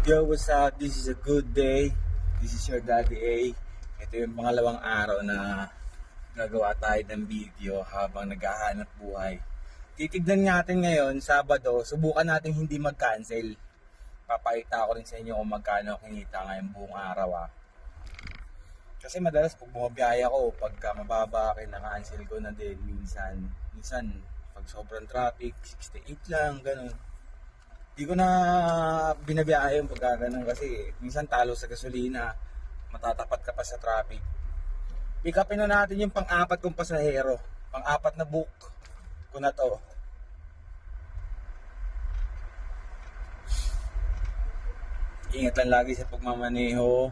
Yo, what's up? This is a good day. This is your Daddy A. Ito yung pangalawang araw na gagawa tayo ng video habang naghahanap buhay. Titignan natin ngayon, Sabado, subukan natin hindi mag-cancel. Papakita ko rin sa inyo kung magkano kinita ngayong buong araw. Kasi madalas pag bumabiyahe ako, pagka mababa, kina-cancel ko na din minsan pag sobrang traffic, 68 lang, ganun. Di ko na binabiyahe yung pagkaganon kasi minsan talo sa gasolina, matatapat ka pa sa traffic. Pick upin na natin yung pang-apat kong pasahero, pang-apat na book ko na to. Ingat lang lagi sa pagmamaneho.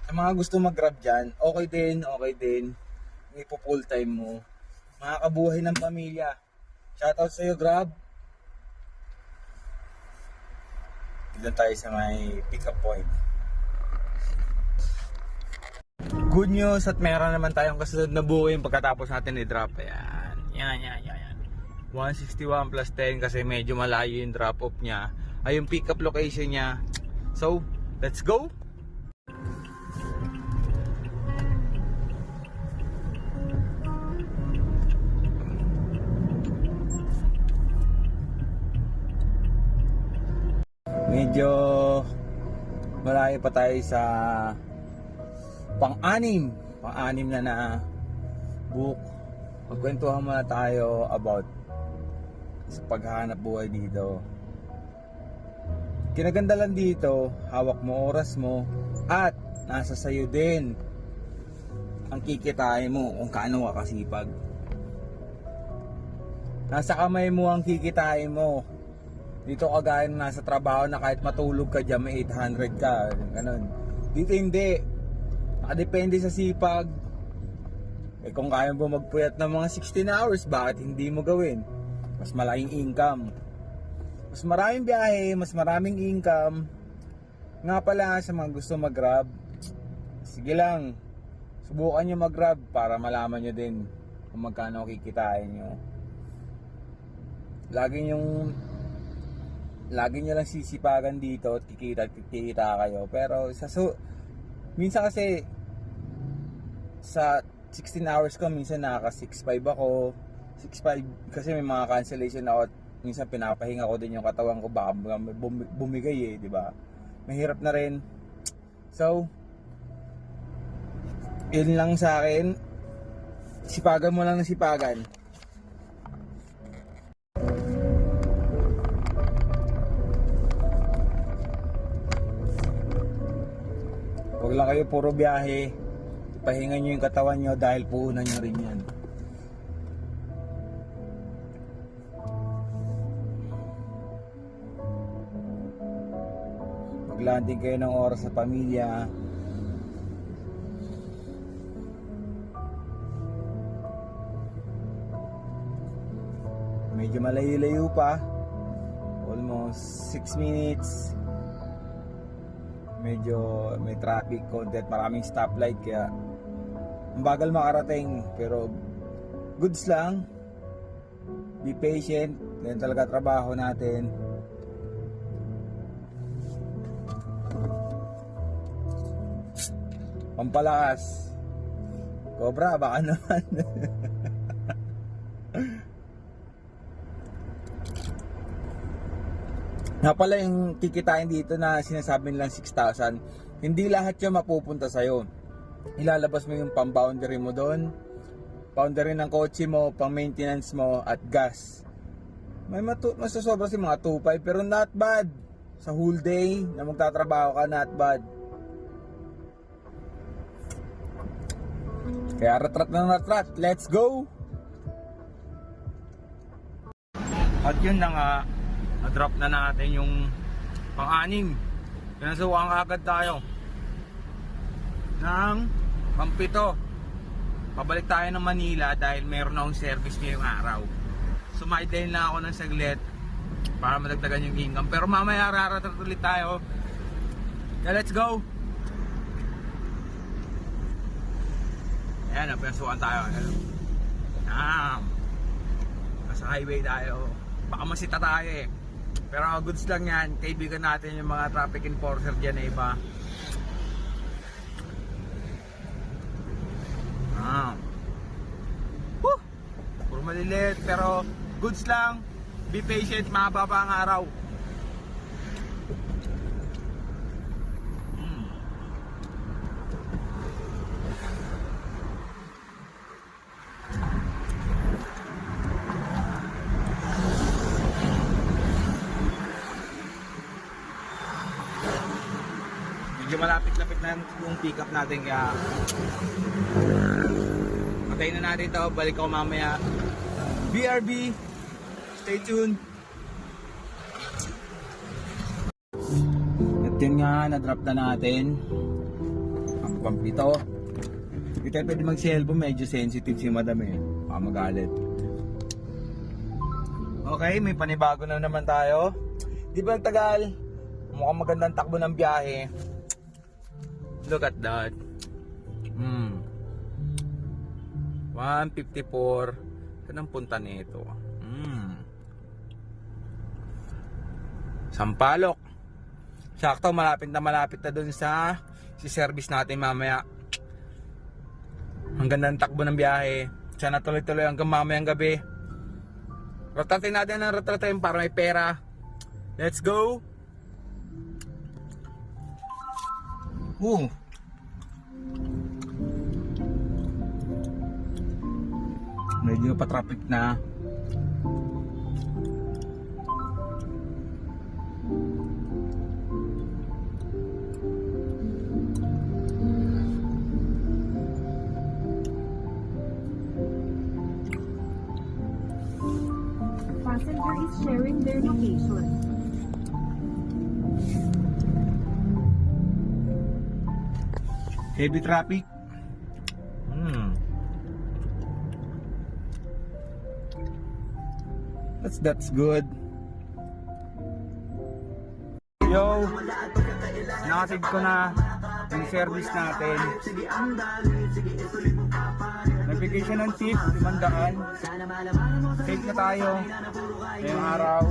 Sa mga gusto mag-grab dyan, okay din. Ipo full time mo. Makakabuhay ng pamilya. Shoutout sa'yo, Grab. Dito tayo sa may pick-up point. Good news at meron naman tayong kasunod na buhay pagkatapos natin i-drop. Yan. 161 plus 10 kasi medyo malayo yung drop-off niya. Ay yung pick-up location niya. So, let's go! Medyo malayo pa tayo sa pang-anim na book. Magkwentuhan muna tayo about sa paghahanap buhay dito. Kinaganda lang dito, hawak mo oras mo at nasa sayo din ang kikitain mo kung kaano ka kasipag. Nasa kamay mo ang kikitain mo. Dito kagaya na nasa trabaho na kahit matulog ka dyan may 800 ka, ganun. Dito hindi. Nakadepende sa sipag. Kung kaya mo magpuyat ng mga 16 hours, bakit hindi mo gawin? Mas malaking income. Mas maraming biyahe, mas maraming income. Nga pala sa mga gusto mag-grab, sige lang, subukan nyo mag-grab para malaman nyo din kung magkano kikitain nyo. Lagi nyo lang sisipagan dito at kikita kayo. Pero minsan kasi sa 16 hours ko, minsan nakaka 6.5 ako. 6.5 kasi may mga cancellation ako at minsan pinapahinga ko din yung katawan ko, baka bumigay di ba? Mahirap na rin. So, yun lang sa akin. Sipagan mo lang ng sipagan. Huwag lang kayo puro biyahe. Ipahinga nyo yung katawan nyo dahil puhunan nyo rin yan. Maglanding kayo ng oras sa pamilya. Medyo malayo-layo pa. Almost 6 minutes. Medyo may traffic content, maraming stoplight kaya ang bagal makarating, pero goods lang. Be patient, ganyan talaga trabaho natin. Pampalakas. Cobra, baka naman. Nga pala yung kikitain dito na sinasabi nilang 6,000, hindi lahat yung mapupunta sa'yo. Ilalabas mo yung pang-boundary mo doon, boundary ng kotse mo, pang-maintenance mo, at gas. May masasobra si mga 2,500 pero not bad. Sa whole day na magtatrabaho ka, not bad. Kaya ratrat, let's go! At yun na nga, na-drop na natin yung pang-anim. Pinasuwang agad tayo ng pang-7. Pabalik tayo ng Manila dahil meron akong service ngayong araw. Sumideline lang ako ng saglit para madagdagan yung income. Pero mamaya raratrat ulit tayo. Okay, let's go! Ayan, pinasukan tayo. Nasa highway tayo. Baka masita tayo eh. Pero goods lang yan. Kaibigan natin yung mga traffic enforcer dyan na iba. Woo! Puro malilit pero goods lang. Be patient, mahaba pa ang araw. Medyo malapit-lapit na yung pick up natin kaya patayin na natin ito. Balik ako mamaya. BRB, stay tuned. At yun nga, na-drop na natin ang pampito. Hindi tayo pwede mag-cellphone, medyo sensitive si madam eh. Baka magalit. Okay, may panibago na naman tayo. Di ba tagal? Mukhang magandang takbo ng biyahe. Look at that. 154. Saan ang punta nito? Sampalok. Sakto, malapit na dun sa si-service natin mamaya. Ang ganda ng takbo ng biyahe. Sana tuloy-tuloy hanggang mamayang gabi. Rotatin natin ang rotatin para may pera. Let's go! Medyo pa-traffic na. Passenger is sharing their location. Heavy traffic. That's good. Yo, nakasave ko na yung service natin. Navigation ng tip, 500. Save na tayo. Ngayong araw.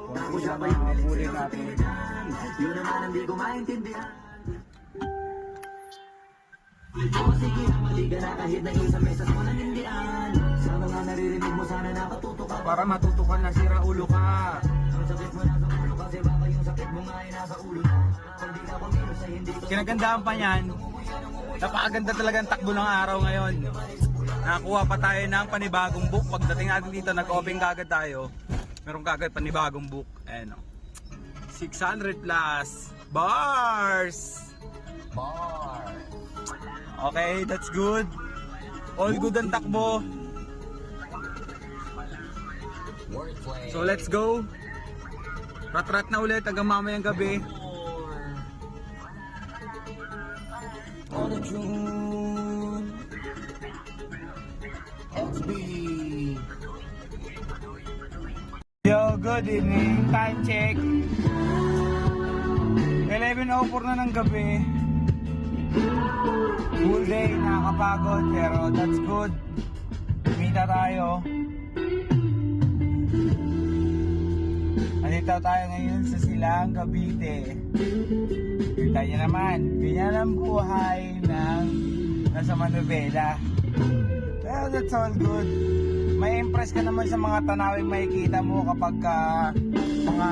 Kung sila pa yung mabuli natin. Yun naman ang di ko maintindihan. Sige, maliga na kahit na isang mesas mo nang hindian. Sa mga naririnig mo sana nakatuto ka. Para matuto ka na, sira ulo ka. Ang sakit mo nasa ulo kasi baka yung sakit mo nga ay nasa ulo na. Kung di ka pamilos ay hindi ka. Kinagandahan pa yan. Napakaganda talaga ang takbo ng araw ngayon. Nakakuha pa tayo ng panibagong book. Pagdating natin dito, nag-open kagad tayo. Meron kagad panibagong book. Ayan o. 600 plus bars. Okay, that's good. All good ang takbo. So let's go. Rat-rat na ulit hanggang mamayang gabi. Yo, good evening. Time check. 11:04 na ng gabi. Full day, nakakapagod pero that's good. Kumita tayo. Nandito tayo ngayon sa Silang, Cavite. Kita niyo naman, ganyan ang buhay ng nasa Manubela. Pero that's all good. May impress ka naman sa mga tanawing makikita mo kapag mga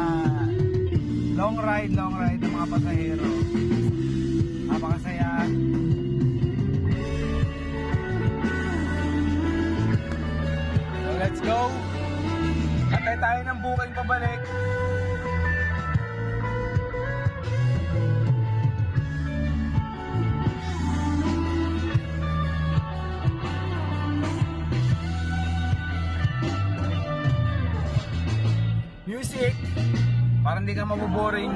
long ride ng mga pasahero. Napakasaya. So let's go. Antay tayo ng booking pabalik. Music para hindi ka maboboring.